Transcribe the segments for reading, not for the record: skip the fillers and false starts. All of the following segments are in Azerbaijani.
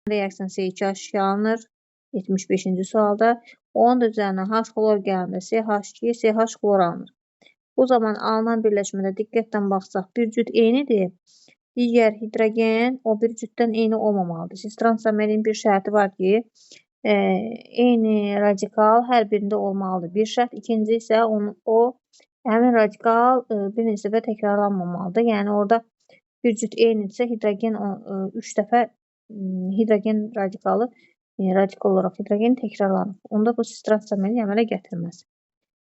reaksiyanın C2H2 alınır. 75-ci sualda. Onun da üzərinə H xlor gələndə CH2, CH xlor alınır. Bu zaman alınan birləşmədə diqqətdən baxsaq, bir cüt eynidir. Digər hidrogen o bir cütdən eyni olmamalıdır. Siz transamerin bir şərti var ki, eyni radikal hər birində olmalıdır. Bir şərt, ikinci isə həmin radikal bir neçə dəfə təkrarlanmamalıdır. Yəni orada bir cüt eynidirsə, hidrogen 3 dəfə hidrogen radikalı radikal olaraq hidrogen təkrarlanır. Onda bu siz transameri əmələ gətirməz.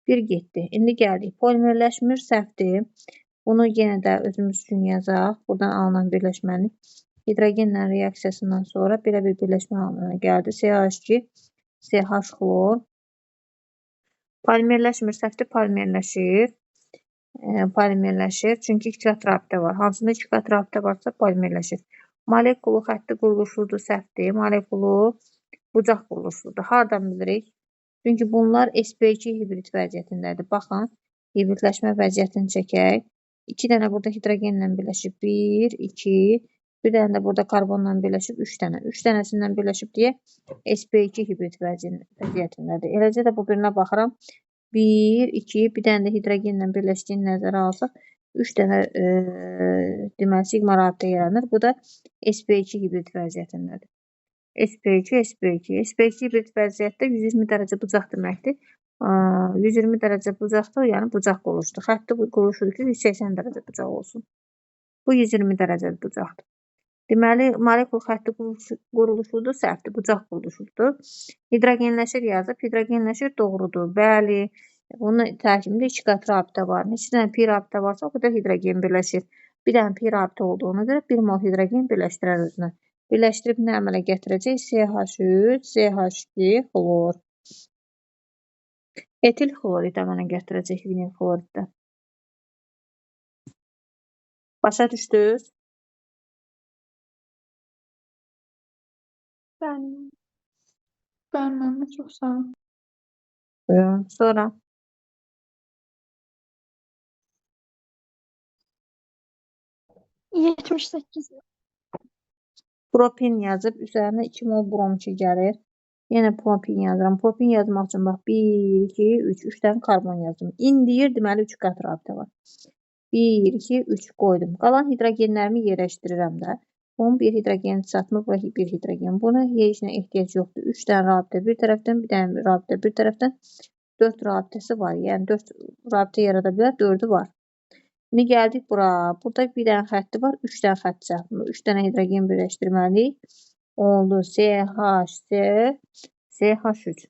Bir getdi. İndi gəldik. Polimerləşmir səhvdir. Bunu yenə də özümüz üçün yazaq. Buradan alınan birləşməni hidrogenlə reaksiyasından sonra belə bir birləşmə halına gəldi. CH2, CH xlor. Polimerləşmir səhvdir. Polimerləşir. Polimerləşir. Çünki iki qat rabitə var. Hansında iki qat rabitə varsa polimerləşir. Molekulu xətti quruluşudur səhvdir. Molekulu bucaq quruluşudur. Hardan bilirik? Çünki bunlar sp2 hibrid vəziyyətindədir. Baxın, hibridləşmə vəziyyətini çəkək. 2 dənə burada hidrogenlə birləşib 1, 2, bir dənə də burada karbonla birləşib 3 dənə. 3 dənəsindən birləşib deyə sp2 hibrid vəziyyətindədir. Eləcə də bu birinə baxıram. 1, 2, bir dənə də hidrogenlə birləşdiyini nəzərə alsaq, 3 dənə deməli sigma rabitə yaranır. Bu da sp2 hibrid vəziyyətindədir. sp2, sp2. sp2 hibrid vəziyyətdə 120 dərəcə bucaq deməkdir. 120 dərəcə bucaqdır, yəni bucaq quruluşdur. Xətti quruluşudur ki, 180 dərəcə bucaq olsun. Bu 120 dərəcə bucaqdır. Deməli, molekul xətti quruluşudur, səhvdir, bucaq quruluşudur. Hidrogenləşir yazıb, hidrogenləşir doğrudur. Bəli, bunun tərkibində 2 qat rabitə var. Neçə dənə pi rabitə varsa, o qədər hidrogen birləşir. Bir dənə pi rabitə olduğuna görə 1 mol hidrogen birləşdirər özünə. Birləşdirib nə əmələ gətirəcək? CH3, CH2, xlor. Etil xlorid əmələ gətirəcək vinil xloriddə. Başa düşdünüz? Bəli, çox sağ olun. Buyurun, sonra. Propin yazıb, üzərinə 2 mol brom2 gəlir. Yenə propin yazıram. Propin yazmaq üçün bax 1, 2, 3, 3 dənə karbon yazdım. İndir, deməli 3 qat rabitə var. 1, 2, 3 qoydum. Qalan hidrogenlərimi yerləşdirirəm də. Bunun bir hidrogen çatmır, bu bir hidrogen. Buna heç nə ehtiyac yoxdur. 3 dənə rabitə bir tərəfdən, bir dənə rabitə bir tərəfdən 4 rabitəsi var. Yəni 4 rabitə yarada bilər, 4'ü var. İndi gəldik bura. Burada bir dənə xətti var, 3 dənə xətt çatmır. 3 dənə hidrogen birləşdirməliyik. Oldu. CH, CH3.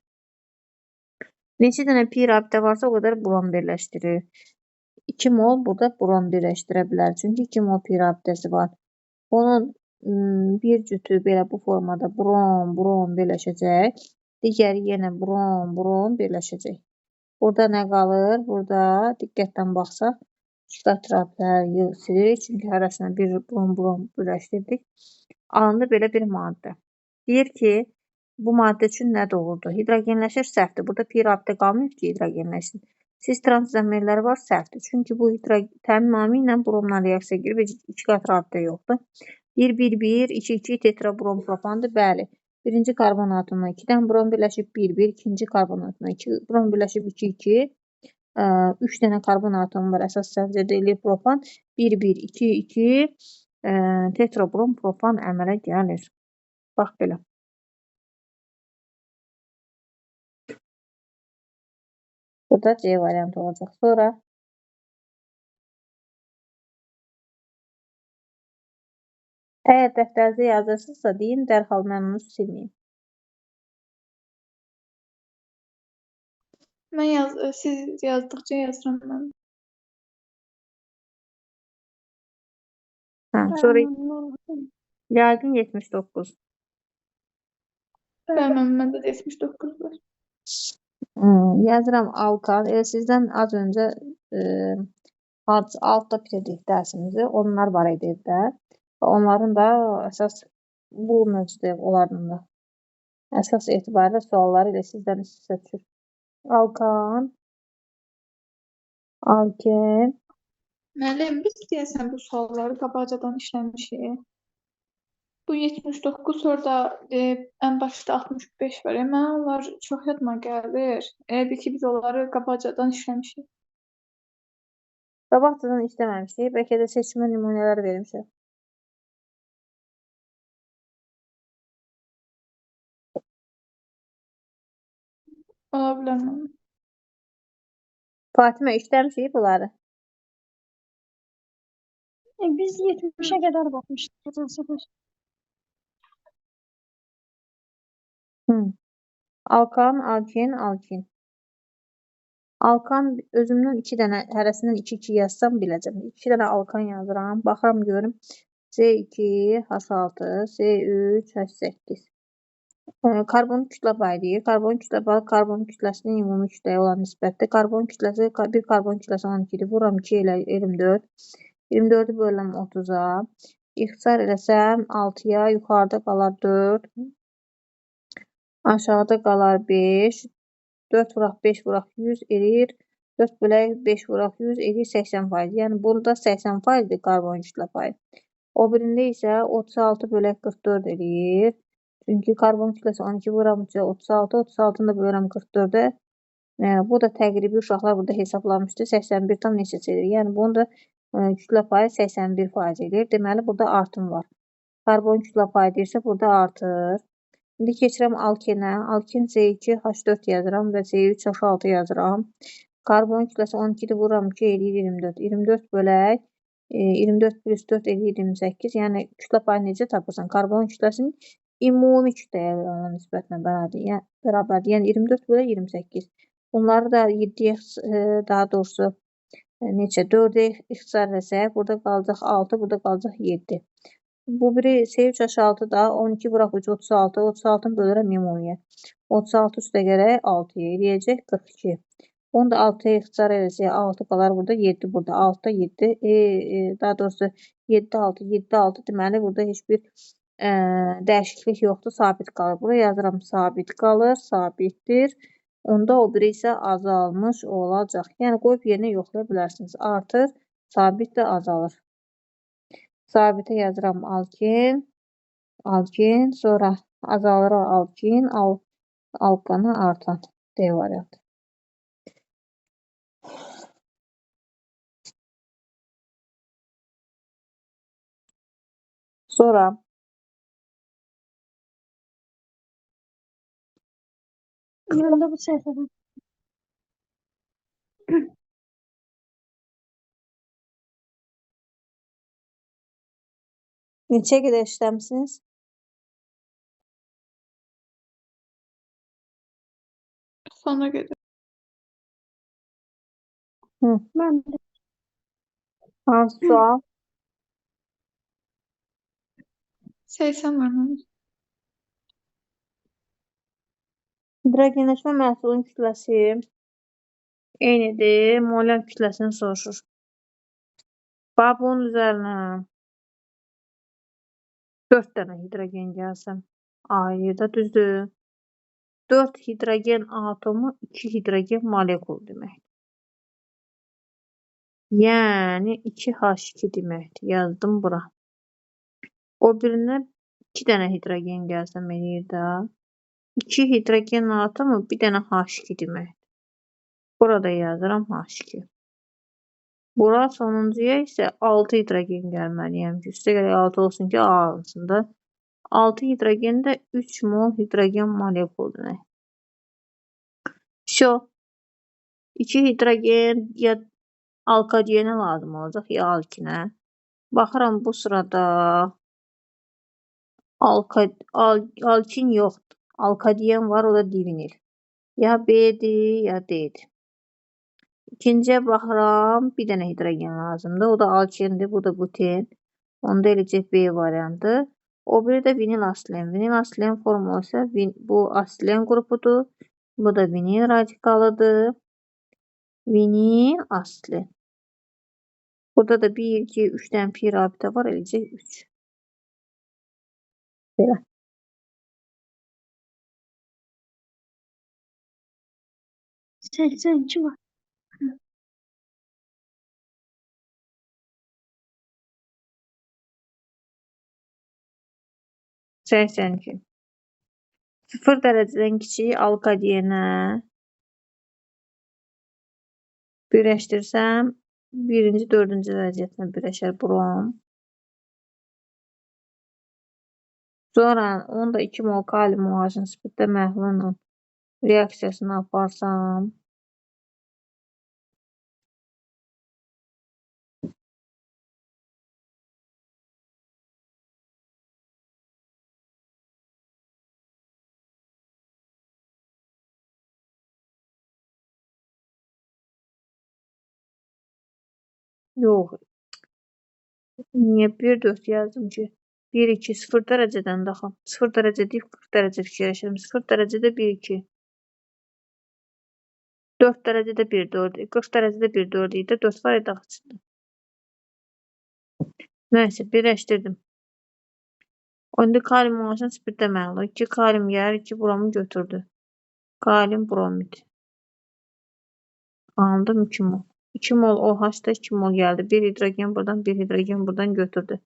Neçə dənə pi rabitə varsa o qədər brom birləşdirir. 2 mol burada brom birləşdirə bilər. Çünki 2 mol pi rabitəsi var. Onun bir cütü belə bu formada brom birləşəcək. Digəri yenə brom birləşəcək. Burada nə qalır? Burada diqqətdən baxsaq, qat rabitələri silirik. Çünki hərəsinə bir brom birləşdirdik. Alındı belə bir maddə. Deyir ki, bu maddə üçün nə doğurdu? Hidrogenləşir səhvdir. Burada pi rabitə qalmayıb ki, hidrogenləşsin. Sis transizamerləri var səhvdir. Çünki bu tamamilə bromla reaksiya girir və 2 qat rabitə yoxdur. 1-1-1, 2-2 tetrabrom propandır. Bəli. Birinci karbon atomuna 2 dənə brom birləşib 1-1, ikinci karbon atomuna 2 brom birləşib 2-2. 3 dənə karbon atomu var. Əsas səviyyədə eləyir propan. 1-1, 2-2 tetrabrom propan əmələ gəlir. Bax belə. Burada C variantı olacaq. Sonra əgər dəftərinizə yazırsınızsa deyin, dərhal mən onu silməyim. Siz yazdıqca yazıram mən. Sonra yaqin 79. Məndə də 79 var. Yazıram alkan. Sizdən az öncə altda bitirdik dərsimizi. Onlar var idi evdə. Onların da əsas bu mövzuda onların da əsas etibarıyla sualları ilə sizdən sizə düşür. Alkan, alken. Müəllim, biz deyəsən bu sualları qabaqcadan işləmişik. Bu 79, orada en başta 65 var. Mən onlar çox yadıma gəlir. Bir ki biz onları qabacadan işləmişik. Qabaqcadan işləməmişik. Bəlkə də seçmə nümunələri vermişəm. Ola bilər mən. Fatimə işləmişik bunları. Biz 70'e kadar bakmıştık geçen sefer. Alkan, alkin, alkin. Alkan özümdən 2 dənə, hərəsindən 2-2 yazsam biləcəm. 2 dənə alkan yazıram. Baxıram görüm. C2, H6, C3, H8. Karbon kütlə payı deyir. Karbon kütlə payı karbon kütləsinin ümumi kütləyə olan nisbətdir. Karbon kütləsi, bir karbon kütləsi 12-dir. Vururam 2 ilə 24. 24'ü bölürəm 30'a. İxtisar eləsəm 6'ya, yuxarıda qalar 4. Aşağıda qalar 5. 4 vuraq 5 vuraq 100 eləyir. 4 bölək 5 vuraq 100 eləyir 80%. Yəni burada 80%dir karbon kütlə payı. O birində isə 36 bölək 44 eləyir. Çünki karbon kütləsi 12 vururam 36, 36'ını da bölürəm 44'e. Bu da təqribi uşaqlar burada hesablamışdı. 81 tam neçəsi edir. Yəni bunun da kütlə payı 81% edir. Deməli burada artım var. Karbon kütlə payı deyirsə burada artır. İndi keçirəm alkenə. Alken C2, H4 yazıram və C3, H6 yazıram. Karbon kütləsi 12'dir vururam 2 eləyir 24. 24 bölək 24 plus 4 eləyir 28. Yəni kütlə payı necə tapırsan? Karbon kütləsinin ümumi kütləyə olan nisbətinə bərabərdir. Yəni 24 bölək 28. Bunları da 7'yə daha doğrusu neçə 4'e ixtisar etsək, burada qalacaq 6, burada qalacaq 7. Bu biri C3 H6 da 12 vuraq 3 36. 36'ını bölürəm ümumiyə. 36 üstə gələk 6'ya eləyəcək 42. Onu da 6'ya ixtisar etsək 6 qalar burada 7 burada 6'da 7. Daha doğrusu 7 6 7 6 deməli burada heç bir dəyişiklik yoxdur, sabit qalır. Buraya yazıram sabit qalır, sabitdir. Onda o biri isə azalmış olacaq. Yəni qoyub yerinə yoxlaya bilərsiniz. Artır, sabit də azalır. Sabitə yazıram alkin, alkin, sonra azalır alkin, alkanı artan. D variantı. Sonra Yanında bu sayfada. neçəyə qədər işləmisiniz? Sonra gedir. Ben de. Hansı sual? 80 var mənim. Hidrogenləşmə məhsulunun kütləsi eynidir. Molar kütləsini soruşur. Bax bunun üzərinə 4 dənə hidrogen gəlsəm ayrı düzdür. 4 hidrogen atomu 2 hidrogen molekul deməkdir. Yəni 2H2 deməkdir. Yazdım bura. O birinə 2 dənə hidrogen gəlsəm eləyir də. 2 hidrogen atomu bir dənə H2 deməkdir. Burada yazıram H2. Bura sonuncuya isə 6 hidrogen gəlməliyəm ki, üstə gələk 6 olsun ki, A alınsın da. 6 hidrogen də 3 mol hidrogen molekul demək. Şo. 2 hidrogen ya alkagenə lazım olacaq ya alkinə. Baxıram bu sırada alkin yoxdur. Alkagen var, o da divinil. Ya B'dir, ya D'dir. İkinciyə baxıram, bir dənə hidrogen lazımdır. O da alkendir, bu da buten. Onda eləcək B variantı. O biri də vinil asilen. Vinil asilen formulu isə bu asilen qrupudur. Bu da vinil radikalıdır. Vinil asilen. Burada da 1, 2, 3 dənə pi rabitə var, eləcək 3. Belə. Seksen var. 82. 0 dərəcədən kiçik alkagenə birləşdirsəm, birinci, dördüncü vəziyyətlə birləşər brom. Sonra onu da 2 mol kalium OH-ın spirtdə məhlulunun reaksiyasını aparsam, yox, niyə 1,4 yazdım ki? 1, 2, 0 dərəcədən daha. 0 dərəcə deyib 40 dərəcə fikirləşirəm. 0 dərəcədə 1, 2. 4 dərəcədə 1, 4. 40 dərəcədə 1, 4 idi. 4 var idi içində. Nəysə, birləşdirdim. Onda kalium OH-ın spirtdə məhlulu. 2 kalium yer, 2 bromu götürdü. Kalium bromid. Aldım 2 mol. 2 mol OH da 2 mol gəldi. 1 hidrogen buradan, 1 hidrogen buradan götürdü.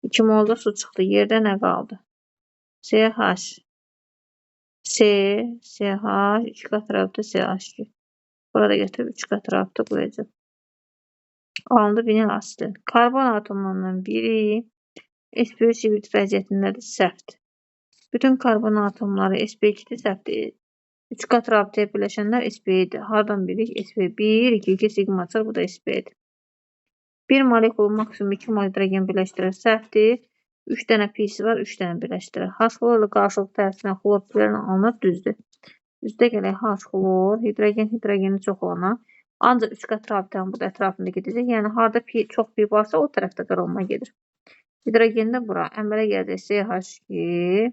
2 molda su çıxdı. Yerdə nə qaldı? CH. C, CH, 2 qat rabitə CH2. Burada gətirib 3 qat rabitə qoyacaq. Alındı vinil asidi. Karbon atomlarından biri sp3 hibrid vəziyyətindədir, səhvdir. Bütün karbon atomları sp2-dir, səhvdir. 3 qat rabitəyə birləşənlər sp-dir. Hardan bilik? sp1, 2, 2 sigma açar, bu da sp-dir. 1 molekul maksimum 2 mol hidrogen birləşdirir, səhvdir. 3 dənə pisi var, 3 dənə birləşdirir. H-xlorla qarşılıq təsirlə xlor pürlərini alınır, düzdür. Düzdə gələk H-xlor, hidrogeni çox olana. Ancaq 3 qat rabitənin burada ətrafında gedəcək. Yəni, harada çox pi varsa, o tərəfdə qırılma gedir. Hidrogen də bura. Əmələ gələcək CH2,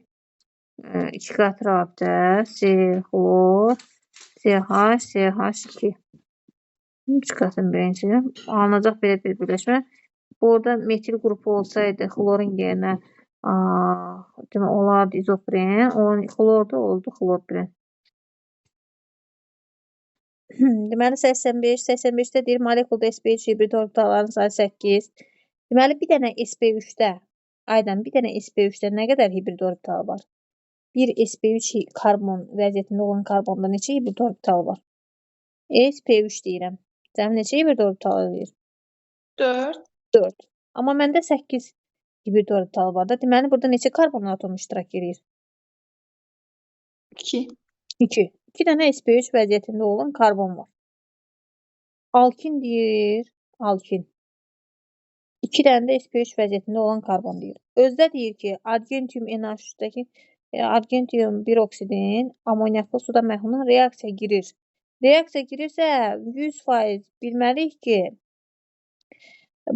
2 qat rabitə, C-xlor, CH, CH2. 3 qatın birincisi. Alınacaq belə bir birləşmə. Burada metil qrupu olsaydı, xlorun yerinə olardı izopren. Xlorda oldu xlorpren. Deməli, 85. 85-də deyir, molekulda sp3 hibrid orbitalların sayı 8. Deməli, bir dənə sp3-də, bir dənə sp3-də nə qədər hibrid orbital var? Bir sp3 karbon vəziyyətində olan karbonda neçə hibrid orbital var? sp3 deyirəm. Cəmi neçə hibrid orbital edir? 4. 4. Amma məndə 8 hibrid orbital var da. Deməli, burada neçə karbon atomu iştirak edir? 2. 2. 2 dənə sp3 vəziyyətində olan karbon var. Alkin deyir, alkin. 2 dənə də sp3 vəziyyətində olan karbon deyir. Özdə deyir ki, argentium NH3-dəki argentium bir oksidin amoniaklı suda məhluluna reaksiya girir. Reaksiya girirsə 100% bilməliyik ki,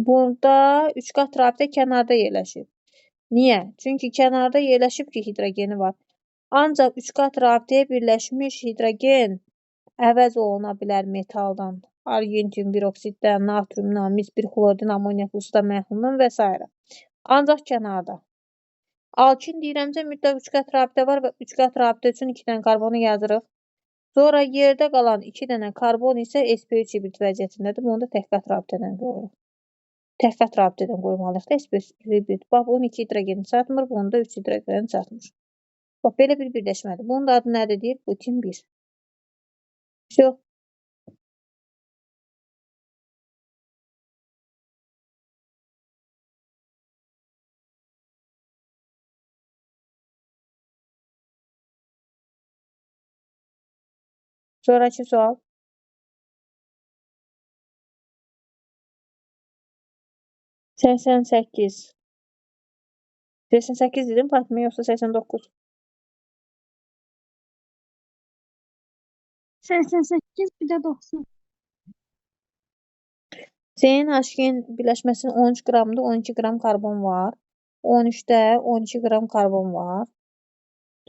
burada 3 qat rabitə kənarda yerləşib. Niyə? Çünki kənarda yerləşib ki, hidrogeni var. Ancaq 3 qat rabitəyə birləşmiş hidrogen əvəz oluna bilər metaldan, argentium bir oksiddən, natriumdan, mis bir xloridin amoniaklı suda məhlulundan və s. Ancaq kənarda. Alkin deyirəmcə mütləq 3 qat rabitə var və 3 qat rabitə üçün 2 dənə karbonu yazırıq. Sonra yerdə qalan 2 dənə karbon isə sp3 hibrid vəziyyətindədir. Bunu da tək qat rabitədən qoyuruq. Tək qat rabitədən qoymalıyıq da sp3 hibrid. Bax, bunun 2 hidrogeni çatmır, bunun da 3 hidrogeni çatmır. Bax, belə bir birləşmədir. Bunun da adı nədir deyir? Butin 1. Yox. Sonraki sual. Səksən səkkiz. 88 dedim Fatma, yoxsa 89? 88 bir də 90. Senin H2 birləşməsinin 13 qramda 12 qram karbon var. 13-də 12 qram karbon var.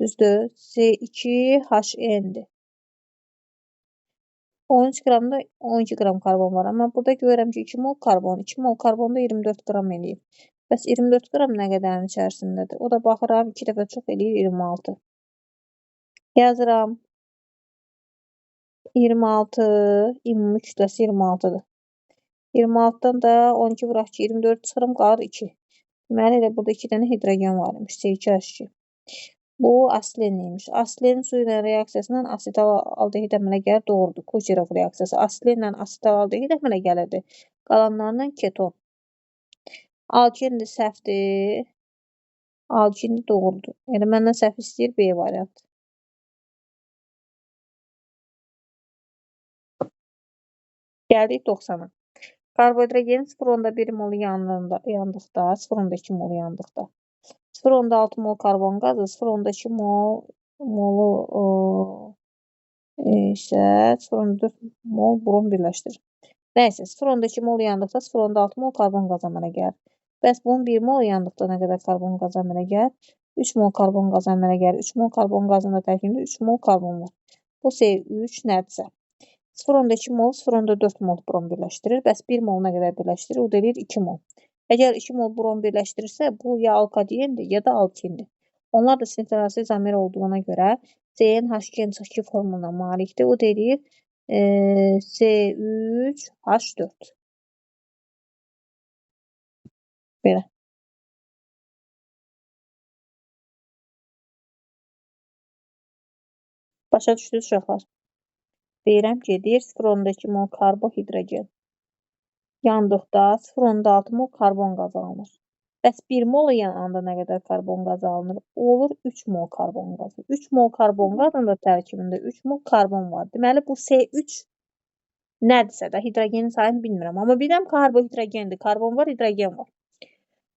Düzdür? C2HN-dir. 13 qramda 12 qram karbon var. Amma burada görürəm ki, 2 mol karbon. 2 mol karbonda 24 qram eləyir. Bəs 24 qram nə qədərin içərisindədir? O da baxıram, 2 dəfə çox eləyir 26. Yazıram. 26, 23 kütləsi 26-dır. 26-dan da 12 bıraq ki, 24 çıxıram, qalır 2. Deməli, elə burada 2 dənə hidrogen var imiş. C2H2. Bu asilen imiş. Asilenin su ilə reaksiyasından asetalaldehid əmələ gəlir. Doğrudur. Kucherov reaksiyası. Asilenlə asetalaldehid əmələ gəlirdi. Qalanlarla keton. Alken də səhvdir. Alken də doğrudur. Yəni məndən səhv istəyir B variantı. Gəldik 90-a. Karbohidrogenin 0,1 mol yandıqda, 0,2 mol yandıqda 0,6 mol karbon qazı, 0,2 molu isə 0,4 mol brom birləşdirir. Nəysə, 0,2 mol yandıqda 0,6 mol karbon qazı əmələ gəlir. Bəs bunun 1 mol yandıqda nə qədər karbon qazı əmələ gəlir? 3 mol karbon qazı əmələ gəlir. 3 mol karbon qazında tərkibində 3 mol karbon var. Bu C3 nədirsə? 0,2 mol 0,4 mol brom birləşdirir. Bəs 1 mol nə qədər birləşdirir? O da eləyir 2 mol. Əgər 2 mol brom birləşdirirsə, bu ya alkadiyendir, ya da alkindir. Onlar da sinterasiz izomer olduğuna görə CnH2 formuluna malikdir. O da eləyir C3H4. Belə. Başa düşdünüz uşaqlar? Deyirəm ki, deyir 0,2 mol karbohidrogen yandıqda 0,6 mol karbon qazı alınır. Bəs 1 mol yananda nə qədər karbon qazı alınır? Olur 3 mol karbon qazı. 3 mol karbon qazının da tərkibində 3 mol karbon var. Deməli, bu C3 nədirsə də hidrogenin sayını bilmirəm. Amma bilirəm karbohidrogendir. Karbon var, hidrogen var.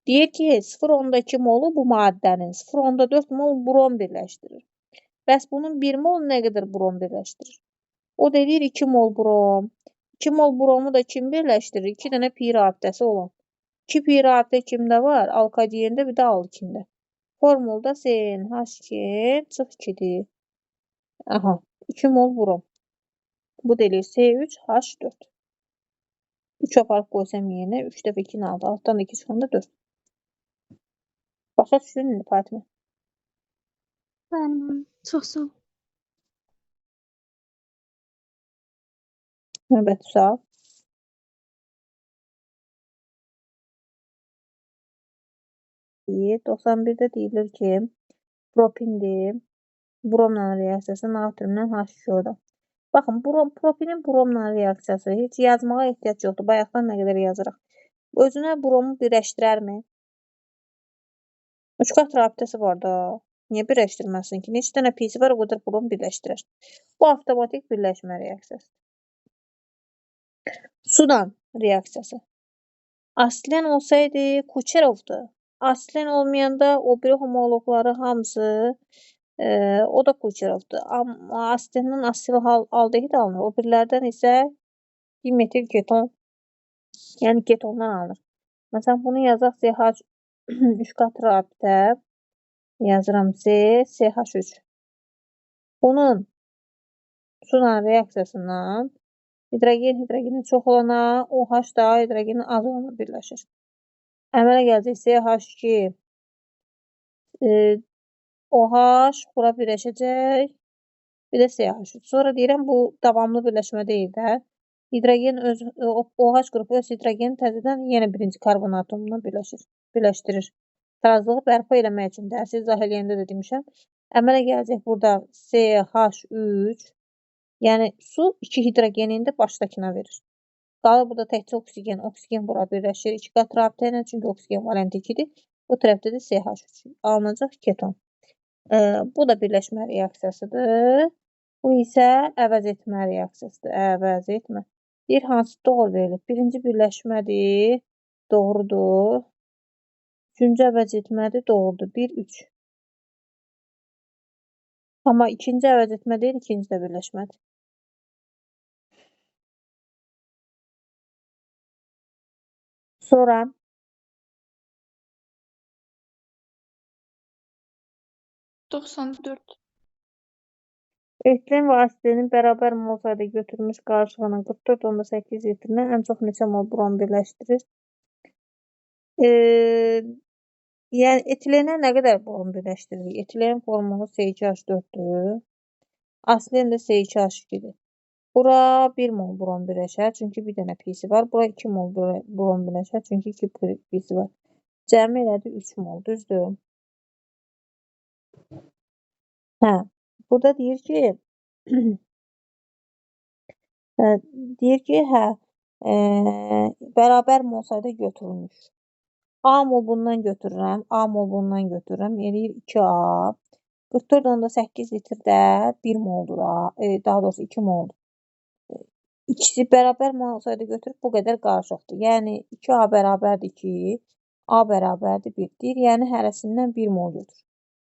Deyir ki, 0,2 molu bu maddənin 0,4 mol brom birləşdirir. Bəs bunun 1 mol nə qədər brom birləşdirir? O da deyir 2 mol brom. 2 mol bromu da kim birləşdirir? 2 dənə pi rabitəsi olan. 2 pi rabitə kimdə var? Alkadiyində, bir də alkində. Formulda CnH2-2-dir. Aha, 2 mol brom. Bu da eləyir C3H4. 3 aparıb qoysam yerinə, 3 dəfə 2-ni aldı. Altdan da 2 çıxanda 4. Başa düşdün indi Fatimə? Bəli, çox sağ ol. Növbəti sual. Deyir, 91-də deyilir ki, propindir. Bromla reaksiyası natriumla H2O-da. Baxın, propinin bromla reaksiyası heç yazmağa ehtiyac yoxdur. Bayaqdan nə qədər yazırıq. Özünə bromu birləşdirərmi? 3 qat rabitəsi var da. Niyə birləşdirməsin ki? Neçə dənə pisi var, o qədər brom birləşdirər. Bu avtomatik birləşmə reaksiyası. Sudan reaksiyası. Asilen olsaydı Kucherov'dur. Asilen olmayanda o biri homoloqları hamısı o da Kucherov'dur. Amma asilenden asil aldehid alınır. O birilərdən isə dimetil keton, yəni ketondan alınır. Məsələn, bunu yazaq CH 3 qat rabitə yazıram CH3. Bunun sudan reaksiyasından hidrogenin çox olana, OH da hidrogenin az olana birləşir. Əmələ gələcək CH2 OH bura birləşəcək. Bir də CH3. Sonra deyirəm bu davamlı birləşmə deyil də. Hidrogen OH qrupu öz hidrogen təzədən yenə birinci karbon atomuna birləşdirir. Tarazlığı bərpa eləmək üçün dərsi izah eləyəndə də demişəm. Əmələ gələcək burada CH3. Yəni su 2 hidrogenini də başdakına verir. Qalır burada təkcə oksigen. Oksigen bura birləşir 2 qat rabitə ilə, çünki oksigen valenti 2-dir. Bu tərəfdə də CH3 alınacaq keton. Bu da birləşmə reaksiyasıdır. Bu isə əvəz etmə reaksiyasıdır. Əvəz etmə. Deyir, hansı doğru verilir? Birinci birləşmədir. Doğrudur. Üçüncü əvəz etmədir. Doğrudur. 1, 3. Amma ikinci əvəz etmə deyil, ikinci də birləşmədir. Sonra 94. etilen və asilenin bərabər mol sayda götürülmüş qarışığının 44,8 litrinə ən çox neçə mol brom birləşdirir? Yəni etilenə nə qədər brom birləşdiririk? Etilen formulu C2H4-dür. Asilen də C2H2-dir. Bura 1 mol brom birləşər, çünki bir dənə pisi var. Bura 2 mol brom birləşər, çünki 2 pisi var. Cəmi elədi 3 mol, düzdür? Hə, burada deyir ki, hə, bərabər mol sayda götürülmüş. A mol bundan götürürəm, A mol bundan götürürəm, eləyir 2A. 44.8 litrdə 1 moldur da, daha doğrusu 2 moldur. İkisi bərabər mol sayda götürüb bu qədər qarışıqdır. Yəni 2A bərabərdir 2, A bərabərdir 1 deyir. Yəni hərəsindən 1 mol götür.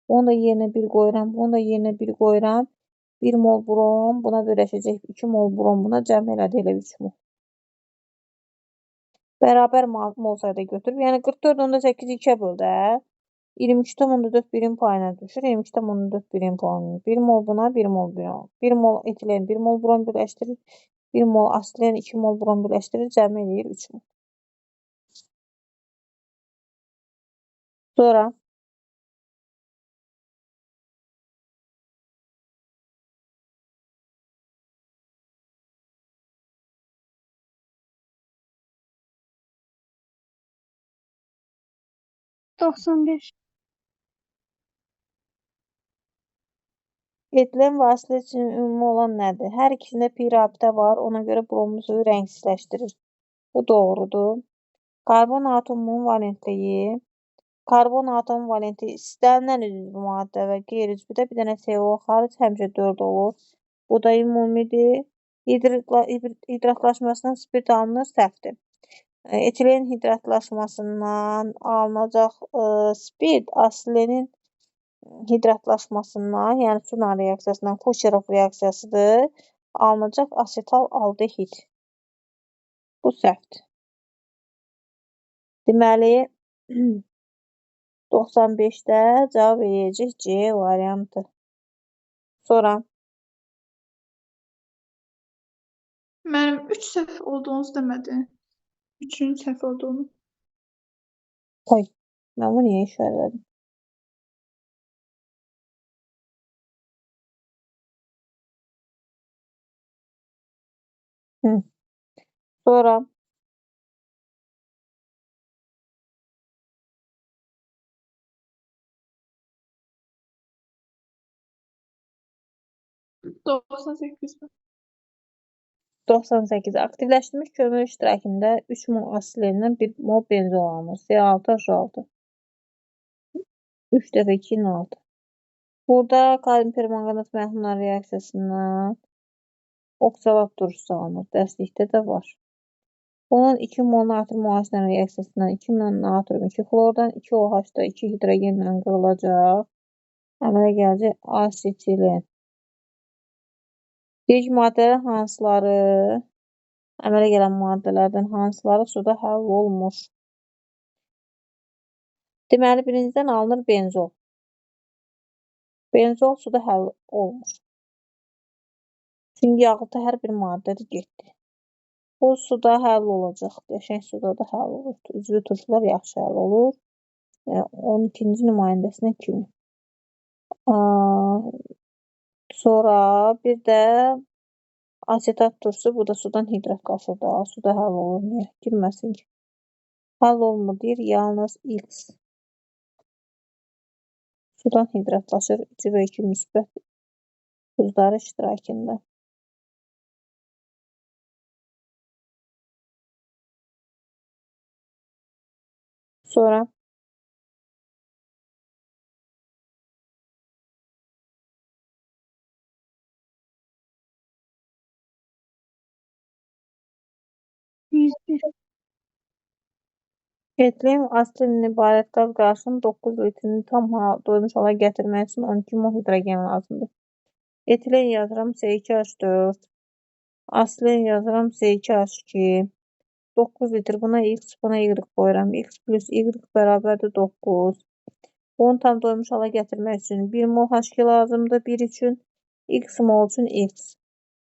Onu da yerinə 1 qoyuram, bunu da yerinə 1 qoyuram. 1 mol brom, buna birləşəcək 2 mol brom, buna cəm elədi elə 3 mol. Bərabər mol sayda götürüb, yəni 44.8-i 2-yə böl də. 22,4 birim payına düşür. 22,4 birim payına. 1 mol buna, 1 mol buna. 1 mol etilen, 1 mol brom birləşdirir. 1 mol asilen, 2 mol brom birləşdirir. Cəmi eləyir 3 mol. Sonra 95. etilən və asilen üçün ümumi olan nədir? Hər ikisində pi rabitə var. Ona görə bromun suyu rəngsizləşdirir. Bu doğrudur. Karbon atomunun valentliyi. Karbon atomun valentliyi istənilən üzvü maddə və qeyri-üzvüdə bir dənə CO xaric həmişə 4 olur. Bu da ümumidir. Hidratlaşmasından spirt alınır, səhvdir. Etilen hidratlaşmasından alınacaq spirt asilenin hidratlaşmasından, yəni Suna reaksiyasından, Kucherov reaksiyasıdır. Alınacaq asetal aldehid. Bu səhvdir. Deməli, 95-də cavab eləyəcək C variantı. Sonra Mənim 3 səhv olduğunuzu demədi. 3-ün səhv olduğunu. Oy, mən bunu niyə işarələdim? Sonra 98 var. 98. Aktivləşdirilmiş kömür iştirakında 3 mol asilendən 1 mol benzol alınır. C6H6. 3 dəfə 2-nin 6. Burada kalium permanganat məhlulları reaksiyasından oksalat turşusu alınır. Dərslikdə də var. Bunun 2 mol natrium OH reaksiyasından 2 mol natrium 2 xlordan 2 OH-da 2 hidrogenlə qırılacaq. Əmələ gələcək asetilen. İlk maddələrin hansıları, əmələ gələn maddələrdən hansıları suda həll olmur? Deməli, birincidən alınır benzol. Benzol suda həll olmur. Çünki yağıtı hər bir maddədir, getdi. Bu suda həll olacaq. Qəşəng suda da həll olur. Üzvü turşular yaxşı həll olur. 12-ci nümayəndəsinə kimi. Sonra bir də asetat turşusu, bu da sudan hidratlaşır da. Suda həll olur. Niyə? Girməsin ki. Həll olmur deyir, yalnız X. Sudan hidratlaşır 3 və 2 müsbət tuzları iştirakında. Sonra 101. Etilen asilendən ibarət qaz qarışımının 9 litrini tam doymuş hala gətirmək üçün 12 mol hidrogen lazımdır. Etilen yazıram C2H4. Asilen yazıram C2H2. 9 litr. Buna X, buna Y qoyuram. X plus Y bərabərdir 9. Onu tam doymuş hala gətirmək üçün 1 mol H2 lazımdır. 1 üçün X mol üçün X.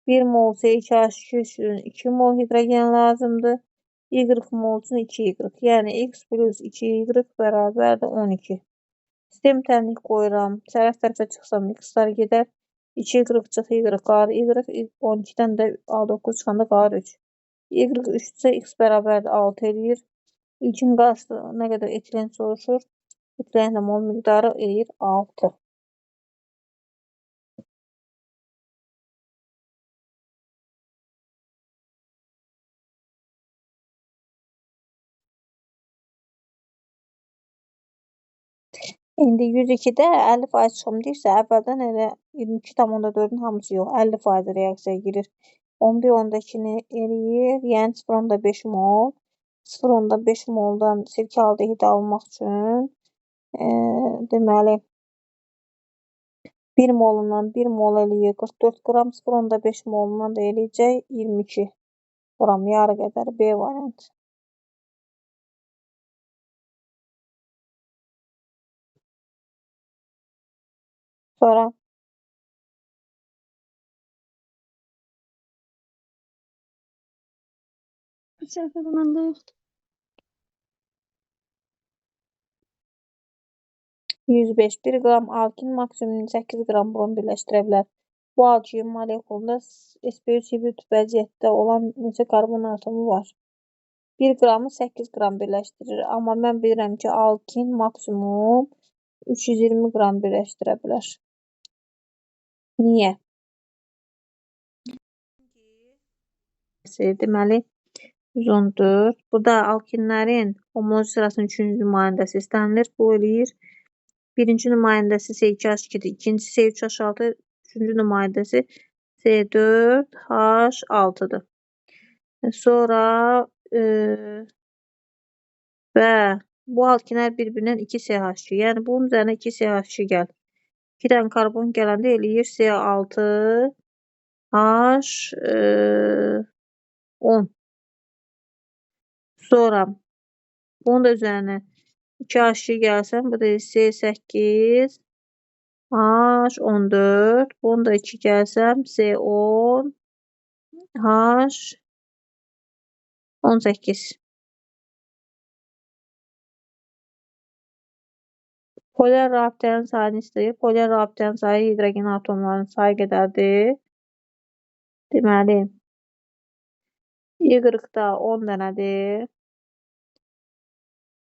1 mol C2H2 üçün 2 mol hidrogen lazımdır. Y mol üçün 2Y. Yəni X plus 2Y bərabərdir 12. Sistem tənlik qoyuram. Tərəf tərəfə çıxsam X-lar gedər. 2Y çıx Y qalır. Y 12-dən də A9 çıxanda qalır 3. Y 3-sə X bərabərdir 6 eləyir. İlkin qazı nə qədər etilen soruşur. Etilenin də mol miqdarı eləyir 6. İndi 102-də 50% çıxım deyirsə, əvvəldən elə 22,4-ün hamısı yox, 50% reaksiyaya girir. 11,2-ni eləyir, yəni 0,5 mol. 0,5 moldan sirkə aldehid almaq üçün deməli 1 molundan 1 mol eləyir 44 qram, 0,5 molundan da eləyəcək 22 qram, yarı qədər B variantı. Sonra Səhvədə məndə yoxdur. 105 1 qram alkin maksimum 8 qram brom birləşdirə bilər. Bu alkin molekulunda sp3 hibrid vəziyyətdə olan neçə karbon atomu var? 1 qramı 8 qram birləşdirir. Amma mən bilirəm ki, alkin maksimum 320 qram birləşdirə bilər. Niyə? Deməli 114. Burada alkinlərin homoloji sırasının 3-cü nümayəndəsi istənilir. Bu eləyir. Birinci nümayəndəsi C2H2-dir. İkincisi C3H6, üçüncü nümayəndəsi C4H6-dır. Sonra və bu alkinlər bir-birindən 2 CH2. Yəni bunun üzərinə 2 CH2 gəl. 2 dənə karbon gələndə eləyir C6H10. Sonra bunun da üzərinə 2H2 gəlsən, bu da C8H14. Bunu da 2 gəlsəm C10H18. Polyar rabitənin sayını istəyir. Polyar rabitənin sayı hidrogen atomlarının sayı qədərdir. Deməli, Y-də 10 dənədir.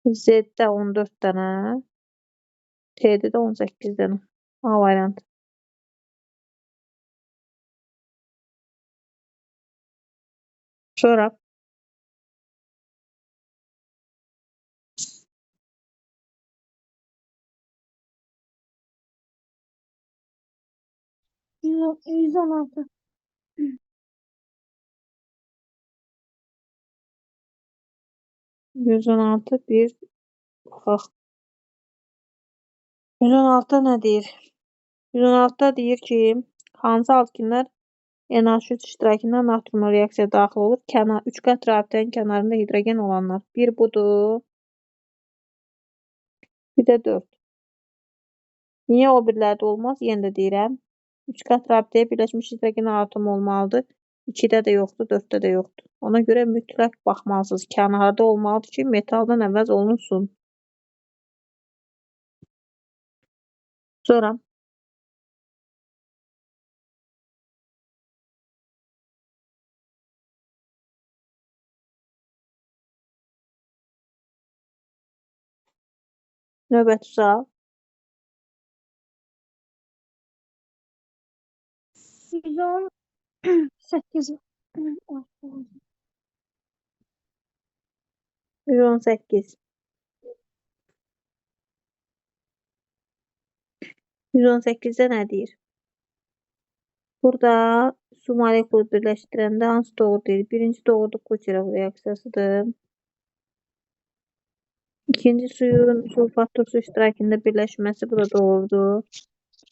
Z-də 14 dənə. T-də də 18 dənə. A variantı. Sonra 116. 116 bir baxaq. 116-da nə deyir? 116-da deyir ki, hansı alkinlər NH3 iştirakında natriumla reaksiyaya daxil olur? Üç qat rabitənin kənarında hidrogen olanlar. Bir budur. Bir də 4. Niyə o birlərdə olmaz? Yenə də deyirəm. 3 qat rabitəyə birləşmiş hidrogen atomu olmalıdır. 2-də də yoxdur, 4-də də yoxdur. Ona görə mütləq baxmalısınız. Kənarda olmalıdır ki, metaldan əvəz olunsun. Sonra növbəti sual. 118. 118. 118-də nə deyir? Burada su molekulu birləşdirəndə hansı doğru deyil? Birinci doğru Kucherov reaksiyasıdır. İkinci suyun sulfat su iştirakında birləşməsi bu da doğrudur.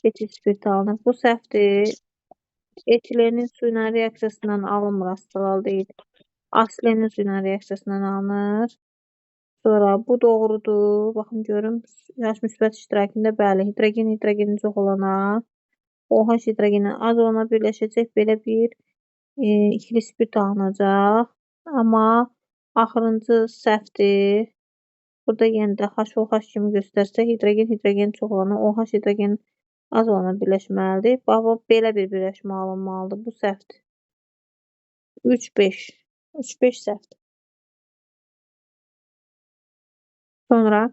Etil spirt alınır. Bu səhvdir. Etilenin suyla reaksiyasından alınmır, asitral deyil. Asilenin suyla reaksiyasından alınır. Sonra bu doğrudur. Baxın görüm. Yaş müsbət iştirakında bəli. Hidrogenin çox olana, OH hidrogenin az olana birləşəcək. Belə bir ikili spirt alınacaq. Amma axırıncı səhvdir. Burada yenə də HOH kimi göstərsə, hidrogen çox olana, OH hidrogen az olana birləşməlidir. Bax, belə bir birləşmə alınmalıdır. Bu səhvdir. 3-5. 3-5 səhvdir. Sonra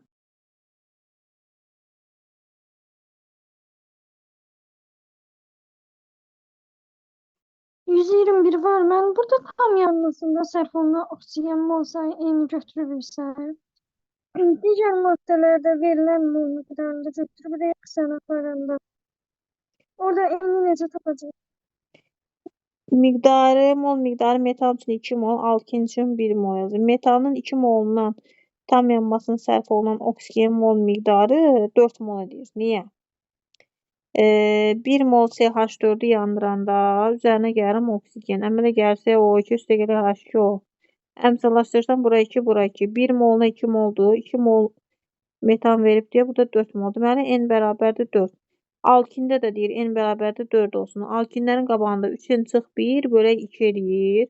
121 var. Mən burada tam yanmasında sərf olunan oksigen mol sayı eyni götürülürsə, digər maddələrdə verilən mol miqdarında götürüb reaksiya aparanda orada eyni necə tapacağıq? mol miqdarı metal üçün 2 mol, alkin üçün 1 mol yazır. Metalın 2 molundan tam yanmasına sərf olunan oksigen mol miqdarı 4 mol edir. Niyə? 1 mol CH4-ü yandıranda üzərinə gələrəm oksigen. Əmələ gəlsə O2 üstə gəlir H2O. Əmsallaşdırsam bura 2, bura 2. 1 moluna 2 moldur. 2 mol metan verib deyə burada 4 mol. Deməli n bərabərdir 4. Alkində də deyir n bərabərdir 4 olsun. Alkinlərin qabağında 3n çıx 1 bölək 2 eləyir.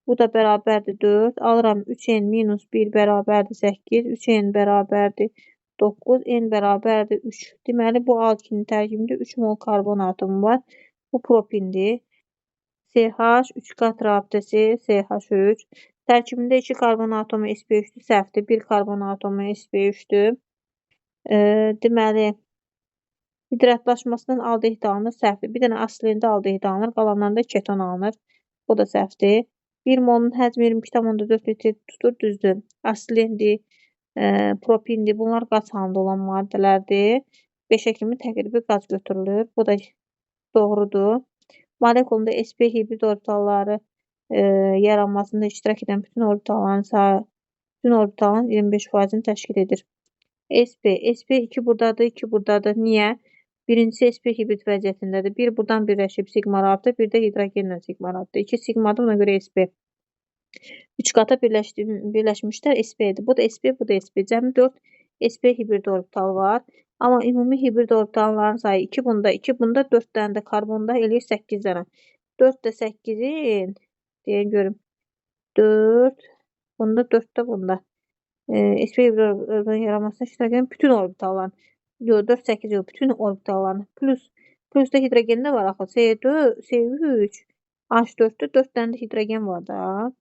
Bu da bərabərdir 4. Alıram 3n minus 1 bərabərdir 8. 3n bərabərdir 9. N bərabərdir 3. Deməli bu alkinin tərkibində 3 mol karbon atomu var. Bu propindir. CH 3 qat rabitəsi CH3. Tərkibində 2 karbon atomu sp3-dür. Səhvdir. 1 karbon atomu sp3-dür. Deməli hidratlaşmasından aldehid alınır. Səhvdir. Bir dənə asilində aldehid alınır. Qalanlarında keton alınır. O da səhvdir. 1 molun həcmi 22,4 litr tutur. Düzdür. Asilindir, propindir. Bunlar qaz halında olan maddələrdir. 5-ə kimi təqribi qaz götürülür. Bu da doğrudur. Molekulunda sp hibrid orbitalları yaranmasında iştirak edən bütün orbitalların sayı bütün orbitalın 25%-ni təşkil edir. sp 2 buradadır, 2 buradadır. Niyə? Birincisi sp hibrid vəziyyətindədir. 1 buradan birləşib sigma rabitə, bir də hidrogenlə sigma rabitə. 2 sigmadır, ona görə sp. 3 qata birləşmişlər sp-dir. Bu da sp, bu da sp. Cəmi 4 sp hibrid orbital var. Amma ümumi hibrid orbitalların sayı 2 bunda, 2 bunda, 4 dənə də karbonda eləyir 8 dənə. 4 də 8-in deyən görüm. 4 bunda, 4 də bunda. sp hibrid orbitalın yaranmasına iştirak edən bütün orbitalların. Yox, 4, 8 yox, bütün orbitalların. Plus da hidrogende var axı. C4, C3, H4-də 4 dənə də hidrogen var da.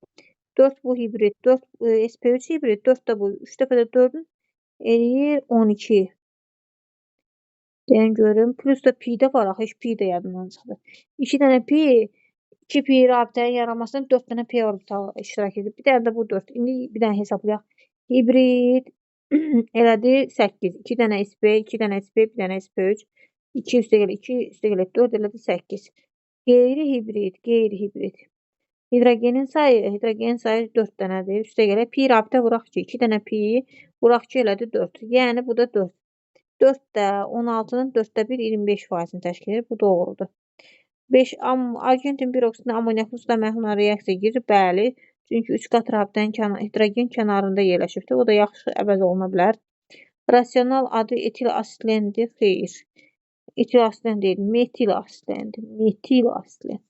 4 bu hibrid, 4 sp3 hibrid, 4 də bu. 3 dəfə də 4-ün eləyir 12. Deyən görüm. Plus da pi də var axı. Heç pi də yadımdan çıxdı. 2 dənə pi, 2 pi rabitənin yaranmasında 4 dənə p orbital iştirak edir. Bir dənə də bu 4. İndi bir dənə hesablayaq. Hibrid elədi 8. 2 dənə sp, 2 dənə sp, bir dənə sp3. 2 üstə gəlir 2, üstə gəlir 4 elədi 8. Qeyri-hibrid. Hidrogenin sayı 4 dənədir. Üstə gəlir pi rabitə vuraq ki, 2 dənə pi vuraq ki elədi 4. Yəni bu da 4. 4 də 16-nın 4də 1 25%-ni təşkil edir. Bu doğrudur. 5 argentin bir oksidlə amoniaklı suda məhlullar reaksiya girir. Bəli. Çünki 3 qat rabitənin hidrogen kənarında yerləşibdir. O da yaxşı əvəz oluna bilər. Rasional adı etil asidlendir. Xeyr. Etil asilen deyil. Metil asilendir. Metil asilen.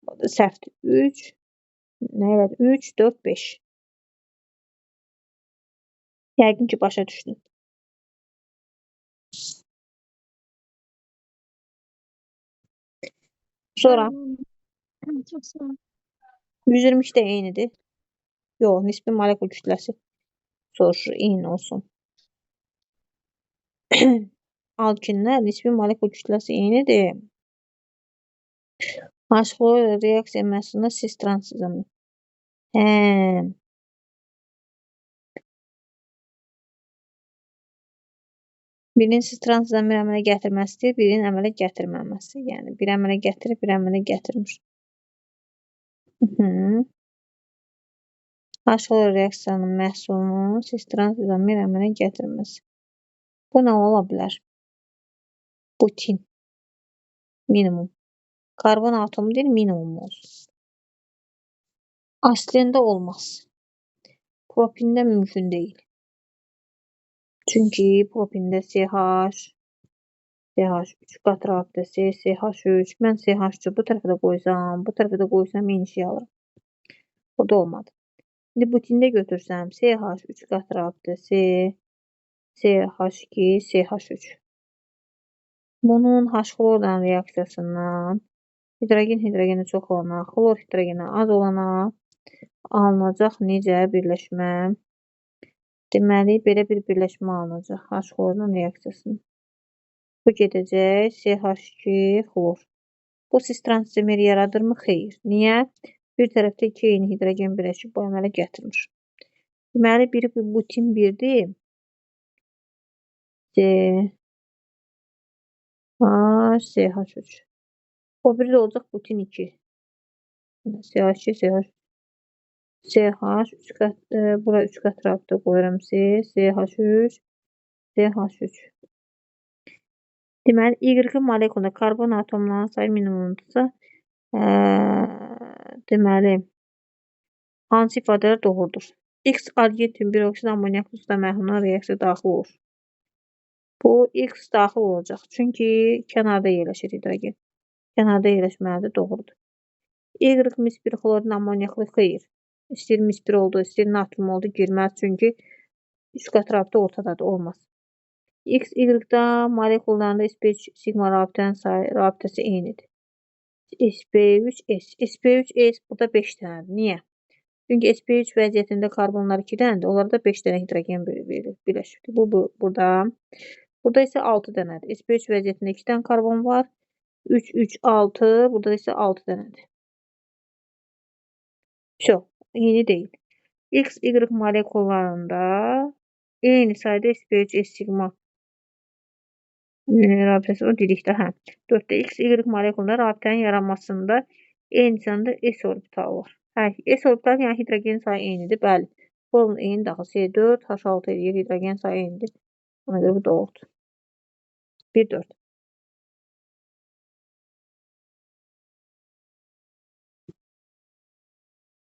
O da səhvdir. 3 nə elədi? 3, 4, 5. Yəqin ki, başa düşdün. Sonra Çox sağ ol. 122 də eynidir. Yox, nisbi molekul kütləsi soruşur, eyni olsun. Alkinlər nisbi molekul kütləsi eynidir. H-xlor reaksiya məhsulunda cis tranzizmi. Birinin cis tranzizmi bir əmələ gətirməsidir, birinin əmələ gətirməməsi. Yəni bir əmələ gətirib, bir əmələ gətirmir. H-xlor reaksiyanın məhsulunun cis tranzizmi bir əmələ gətirməsi. Bu nə ola bilər? Butin. Minimum. Karbon atomu deyil, minimum olsun. Aslində olmaz. Propində mümkün deyil. Çünki propində CH, 3 qat rabitəsi, CH3. Mən CH3 bu tərəfə də qoysam, bu tərəfə də qoysam eyni şey alırım. O da olmadı. İndi butində götürsəm CH 3 qat rabitəsi, CH2, CH3. Bunun H-xlorla reaksiyasından hidrogeni çox olana, xlor hidrogeni az olana alınacaq necə birləşmə? Deməli, belə bir birləşmə alınacaq H xlorunun reaksiyasında. Bu gedəcək CH2 xlor. Bu cis transimer yaradırmı? Xeyr. Niyə? Bir tərəfdə 2 eyni hidrogen birləşib bu əmələ gətirmir. Deməli, biri butin 1-dir. CH3. O biri də olacaq butin 2. CH2, CH. CH, bura 3 qat rabitə qoyuram CH3, CH3. Deməli, Y molekulunda karbon atomlarının sayı minimumdursa, deməli, hansı ifadələr doğrudur? X arginin bir oksid amoniaklı suda məhluluna reaksiya daxil olur. Bu X daxil olacaq. Çünki kənarda yerləşir hidrogen. Kənarda yerləşməlidir, doğrudur. Y mis 1 xlorin amoniaklı xeyr. İstəyir mis 1 oldu, istəyir natrium oldu, girməz. Çünki 3 qat rabitə ortadadır, olmaz. X, Y-da molekullarında sp3 sigma rabitəsi eynidir. sp3s. sp3s burada 5 dənədir. Niyə? Çünki sp3 vəziyyətində karbonlar 2 dənədir. Onlarda 5 dənə hidrogen birləşibdir. Bu burada. Burada isə 6 dənədir. sp3 vəziyyətində 2 dənə karbon var. 3, 3, 6. Burada isə 6 dənədir. Yeni deyil. X, Y molekullarında eyni sayda sp3s sigma rabitəsi o dedikdə, 4-də X, Y molekulunda rabitənin yaranmasında eyni sayda S orbitalı var. S orbitalı yəni hidrogen sayı eynidir, bəli. Formul eynidir, C4, H6 edir, hidrogen sayı eynidir. Ona görə bu doğrudur. 1-4.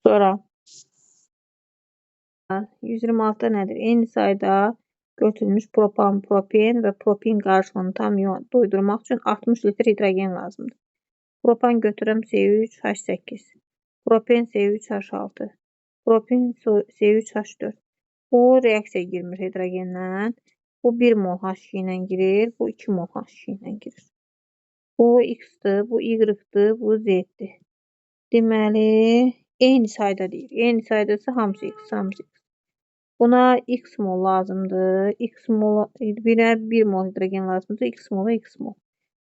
Sonra 126'da nədir? Eyni sayda götürülmüş propan, propen və propin qarışığını tam doydurmaq üçün 60 litr hidrogen lazımdır. Propan götürəm C3H8. Propen C3H6. Propin C3H4. Bu reaksiya girmir hidrogenlə. Bu 1 mol H2 ilə girir. Bu 2 mol H2 ilə girir. Bu X-dir, bu Y-dir, bu Z-dir. Deməli, eyni sayda deyir. Eyni saydası hamısı X, hamısı X. Buna X mol lazımdır. X mol, 1'ə 1 mol hidrogen lazımdır. X mola X mol.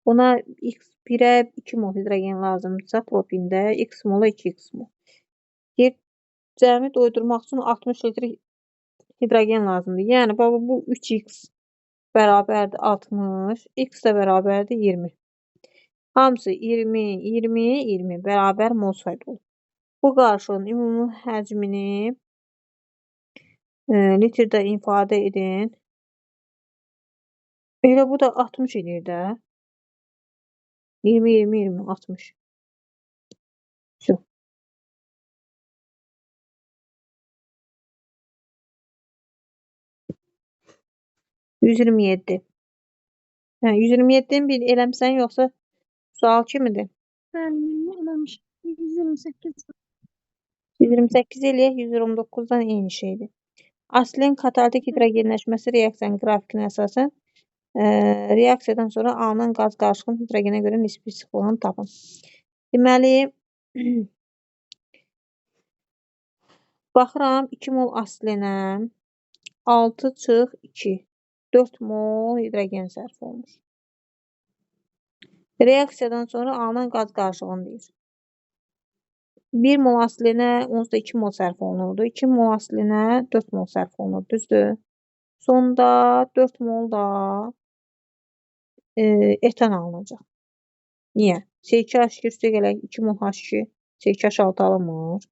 Buna X1'ə 2 mol hidrogen lazımdırsa propində X mola 2X mol. Cəmi doydurmaq üçün 60 litr hidrogen lazımdır. Yəni, bu 3X bərabərdir 60. X də bərabərdir 20. Hamısı 20, 20, 20 bərabər mol sayda olur. Bu qarışığın ümumi həcmini litrdə ifadə edin. Elə bu da 60 edir də. 20, 20, 20, 60. 127. 127'ni bir eləmsən, yoxsa sual kimidir? Bəli, eləmişəm. 128. 128 eləyək, 129'dan eyni şeydir. Asilin katalitik hidrogenləşməsi reaksiyanın qrafikinə əsasən reaksiyadan sonra alınan qaz qarışığının hidrogenə görə nisbi sıxlığını tapın. Deməli, baxıram 2 mol asilinə 6/2 4 mol hidrogen sərf olunur. Reaksiyadan sonra alınan qaz qarışığını deyir. 1 mol asilinə onsuz da 2 mol sərf olunurdu. 2 mol asilinə 4 mol sərf olunur, düzdür? Sonda 4 mol da etan alınacaq. Niyə? C2H2 üstə gələk 2 mol H2, C2H6 alınmır.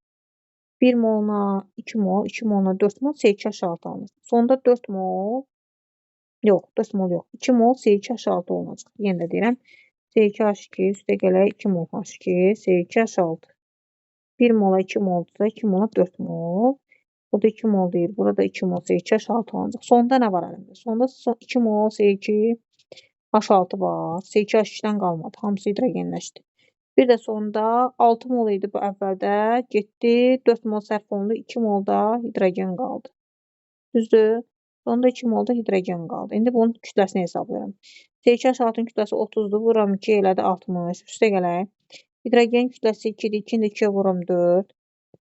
1 moluna 2 mol, 2 moluna 4 mol C2H6 alınır. Sonda 4 mol, yox 4 mol yox, 2 mol C2H6 olacaq. Yenə də deyirəm, C2H2 üstə gələk 2 mol H2, C2H6. 1 mola 2 moldursa 2 mola 4 mol. Burada 2 mol deyir, burada 2 mol C2H6 olacaq. Sonda nə var əlimdə? Sonda 2 mol C2H6 var. C2H2'dən qalmadı. Hamısı hidrogenləşdi. Bir də sonda 6 mol idi bu əvvəldə. Getdi 4 mol sərf olundu. 2 mol da hidrogen qaldı. Düzdür? Sonda 2 mol da hidrogen qaldı. İndi bunun kütləsini hesablayıram. C2H6'nın kütləsi 30'dur. Vuram 2 elədi 60. Üstə gələk. Hidrogen kütləsi 2'dir. 2'ni də 2'yə vuram 4.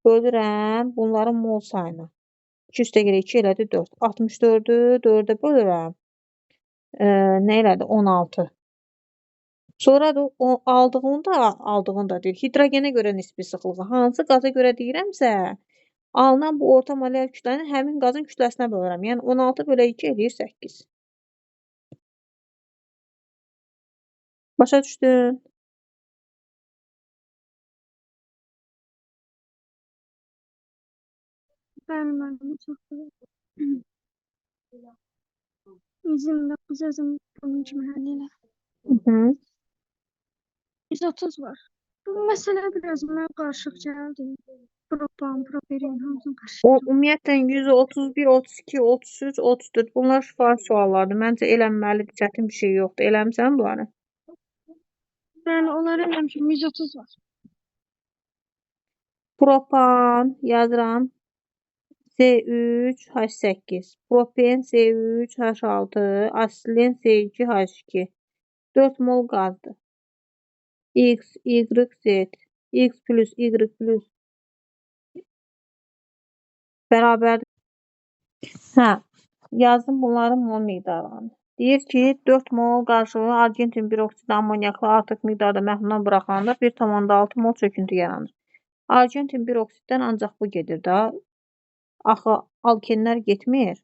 Bölürəm bunların mol sayına. 2 üstə gələ 2 elədi 4. 64-ü 4-ə bölürəm. Nə elədi? 16. Sonra da o aldığında deyir. Hidrogenə görə nisbi sıxlığı. Hansı qaza görə deyirəmsə, alınan bu orta molekul kütləni həmin qazın kütləsinə bölürəm. Yəni 16 bölü 2 eləyir 8. Başa düşdün? Bəli, müəllim, çox gözəl. 129 yazım bunun kimi həll elə. Hı. 130 var. Bu məsələ biraz mənə qarışıq gəldi. Propan, propiren hamısını O qarışdırdım. ümumiyyətlə 131, 32, 33, 34 bunlar şifahi suallardır. Məncə eləməlidir. Çətin bir şey yoxdur. Eləmisən bunları? Bəli, onları eləmişəm. 130 var. Propan yazıram. C3H8. Propen C3H6. Asilen C2H2. 4 mol qazdır. X, Y, Z. X plus Y plus bərabərdir. Hə, yazdım bunların mol miqdarlarını. Deyir ki, 4 mol qarşılığı argentin peroksid amoniaklı artıq miqdarda məhluldan buraxılanda 1,6 mol çöküntü yaranır. Argentin peroksiddən ancaq bu gedir də. Axı alkenlər getmir.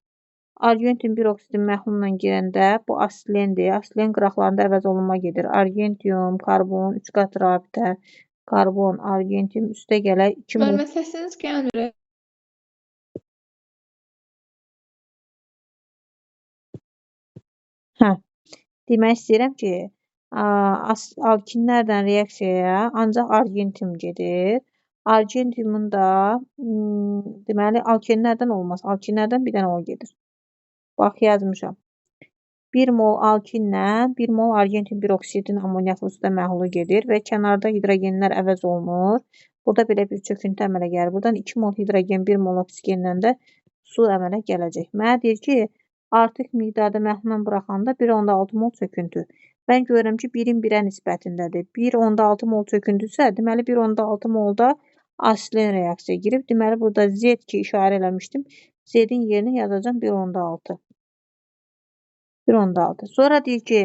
Argentin peroksidin məhlulundan girəndə bu asilendir. Asilen qıraqlarında əvəz olunma gedir. Argentium, karbon, 3 qat rabitə, karbon, argentin üstə gələ 2 mol. Müəllimə səsiniz gəlmir. Hə, demək istəyirəm ki, alkinlərdən reaksiyaya ancaq argentin gedir. Argentiumun da deməli alkenlərdən olmaz. Alkinlərdən bir dənə o gedir. Bax yazmışam. 1 mol alkinlə 1 mol argentin peroksidin amoniaklı suda məhlulu gedir və kənarda hidrogenlər əvəz olunur. Burada belə bir çöküntü əmələ gəlir. Buradan 2 mol hidrogen, 1 mol oksigenlə də su əmələ gələcək. Mənə deyir ki, artıq miqdarda məhluldan buraxanda 1,6 mol çöküntü. Mən görürəm ki, 1-in 1-ə nisbətindədir. 1,6 mol çöküntüsə, deməli 1,6 molda asilen reaksiya girib. Deməli, burada Z ki, işarə eləmişdim. Z-in yerinə yazacağım 1,6. 1,6. Sonra deyir ki,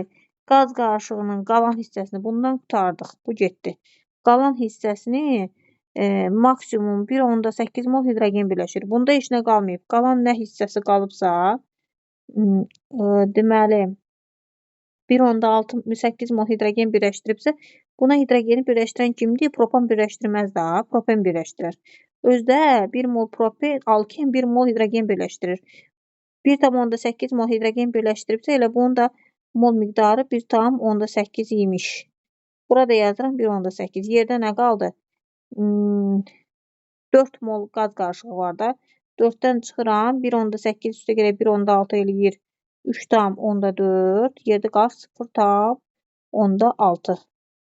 qaz qarışığının qalan hissəsini bundan qurtardıq. Bu getdi. Qalan hissəsini maksimum 1,8 mol hidrogen birləşir. Bunda heç nə qalmayıb. Qalan nə hissəsi qalıbsa, deməli 1,8 mol hidrogen birləşdiribsə, buna hidrogeni birləşdirən kimdir? Propan birləşdirməz daha, propen birləşdirir. Özdə 1 mol propen, alken 1 mol hidrogen birləşdirir. 1,8 mol hidrogen birləşdiribsə, elə bunun da mol miqdarı 1,8 imiş. Burada yazıram 1,8. Yerdə nə qaldı? 4 mol qaz qarışığı var da. 4-dən çıxıram. 1,8 üstə gələ 1,6 eləyir. 3,4. Yerdə qalır 0,6.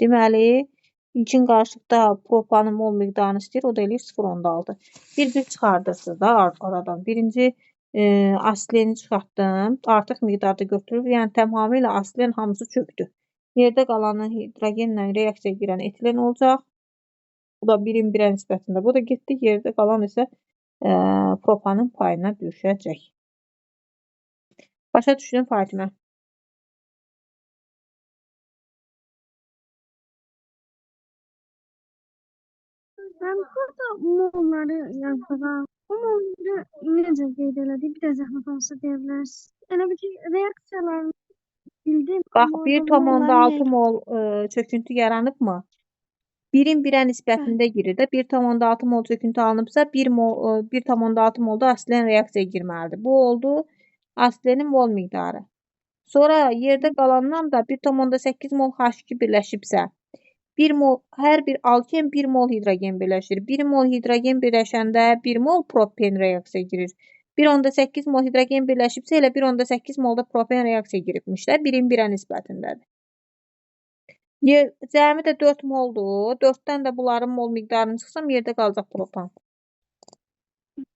Deməli, ilkin qarışıqda propanın mol miqdarını istəyir. O da eləyir 0,6. Bir çıxardırsınız da aradan. Birinci asileni çıxartdım. Artıq miqdarda götürür. Yəni, tamamilə asilen hamısı çöktü. Yerdə qalanın hidrogenlə reaksiya girən etilen olacaq. Bu da 1-in 1-ə nisbətində. Bu da getdi. Yerdə qalan isə propanın payına düşəcək. Başa düşdün Fatimə? Ben burada molları yazdılar. O molları necə qeyd elədi? Bir də zəhmət olsa deyə bilərsiniz. Elə bir ki, reaksiyalarını bildim. Bax, Amma 1,6 mol çöküntü yaranıbmı? 1-in 1-ə nisbətində girir də. 1,6 mol çöküntü alınıbsa, 1,6 molda asilen reaksiya girməlidir. Bu oldu asilenin mol miqdarı. Sonra yerdə qalandan da 1,8 mol H2 birləşibsə, 1 mol, hər bir alken 1 mol hidrogen birləşir. 1 mol hidrogen birləşəndə 1 mol propen reaksiya girir. 1,8 mol hidrogen birləşibsə, elə 1,8 molda propen reaksiya giribmiş də. 1-in 1-ə nisbətindədir. Cəmi də 4 moldur. 4-dən də bunların mol miqdarını çıxsam, yerdə qalacaq propan.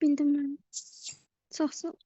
bildim mən. Çox sağ ol.